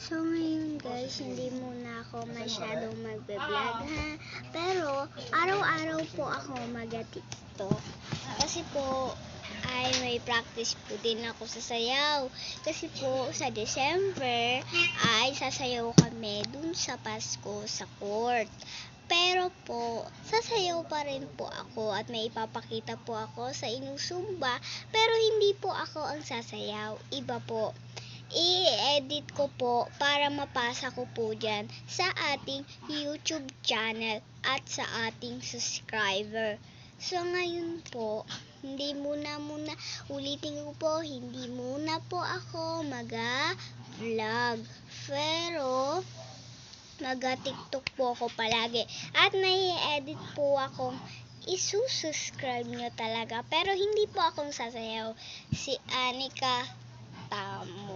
So ngayon guys, hindi muna ako masyadong magbe-vlog ha. Pero araw-araw po ako mag-TikTok. Kasi po ay may practice po din ako sa sayaw. Kasi po sa December ay sasayaw kami dun sa Pasko sa court. Pero po, sasayaw pa rin po ako at may ipapakita po ako sa Inusumba. Pero hindi po ako ang sasayaw. Iba po. I-edit ko po para mapasa ko po dyan sa ating YouTube channel at sa ating subscriber. So ngayon po, hindi muna ulitin ko po, hindi muna po ako mag-vlog. Pero mag-TikTok po ako palagi. At may edit po akong isusubscribe nyo talaga. Pero hindi po akong sasayaw. Si Anika Tamo.